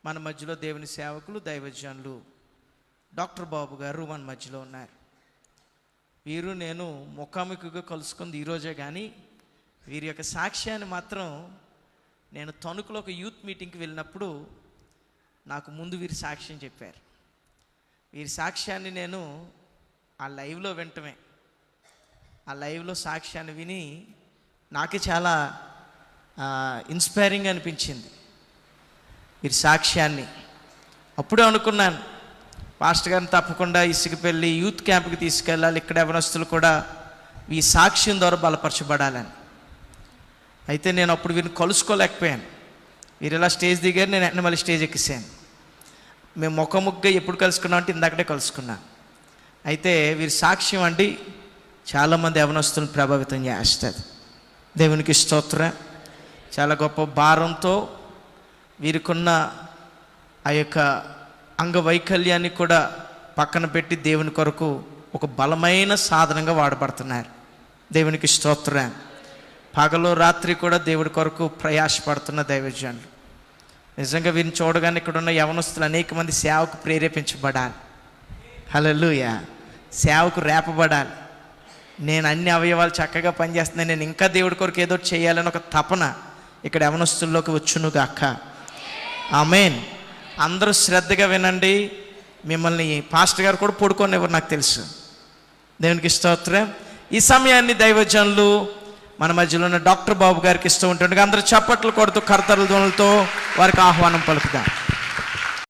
మన మధ్యలో దేవుని సేవకులు, దైవజనులు డాక్టర్ బాబు గారు మన మధ్యలో ఉన్నారు. వీరు నేను ముఖాముఖిగా కలుసుకుంది ఈరోజే, కానీ వీరి యొక్క సాక్ష్యాన్ని మాత్రం నేను తణుకులో ఒక యూత్ మీటింగ్కి వెళ్ళినప్పుడు నాకు ముందు వీరి సాక్ష్యం చెప్పారు. వీరి సాక్ష్యాన్ని నేను ఆ లైవ్లో వింటమే, ఆ లైవ్లో సాక్ష్యాన్ని విని నాకే చాలా ఇన్స్పైరింగ్ అనిపించింది వీరి సాక్ష్యాన్ని. అప్పుడే అనుకున్నాను, పాస్టర్ గారిని తప్పకుండా ఇసుకపల్లి యూత్ క్యాంప్కి తీసుకెళ్ళాలి, ఇక్కడ యవనస్తులు కూడా ఈ సాక్ష్యం ద్వారా బలపరచబడాలని. అయితే నేను అప్పుడు వీరిని కలుసుకోలేకపోయాను. వీరు ఇలా స్టేజ్ దిగారు, నేను వెంటనే మళ్ళీ స్టేజ్ ఎక్కిసాను. మేము ముఖముగ్గా ఎప్పుడు కలుసుకున్నాం అంటే ఇందాకటే కలుసుకున్నాను. అయితే వీరి సాక్ష్యం అండి చాలామంది యవనస్తులను ప్రభావితం చేస్తుంది. దేవునికి స్తోత్రం. చాలా గొప్ప భారంతో వీరికున్న ఆ యొక్క అంగవైకల్యాన్ని కూడా పక్కన పెట్టి దేవుని కొరకు ఒక బలమైన సాధనంగా వాడబడుతున్నారు. దేవునికి స్తోత్రం. పగలు రాత్రి కూడా దేవుడి కొరకు ప్రయాసపడుతున్న దైవజనులు. నిజంగా వీరిని చూడగానే ఇక్కడ ఉన్న యవనస్తులు అనేక మంది సేవకు ప్రేరేపించబడాలి. హల్లెలూయా. సేవకు రేపబడాలి. నేను అన్ని అవయవాలు చక్కగా పనిచేస్తున్నాను, నేను ఇంకా దేవుడి కొరకు ఏదో చేయాలని ఒక తపన ఇక్కడ యవనస్తుల్లోకి వచ్చునుగాక. ఆమేన్. అందరూ శ్రద్ధగా వినండి. మిమ్మల్ని పాస్టర్ గారు కూడా పడుకోనివ్వరు నాకు తెలుసు. దేవునికి స్తోత్రం. ఈ సమయాన్ని దైవజనులు మన మధ్యలో ఉన్న డాక్టర్ బాబు గారికి ఇస్తూ ఉంటుండగా అందరూ చప్పట్లు కొడుతూ కర్తల ధ్వనులతో వారికి ఆహ్వానం పలుకుతారు.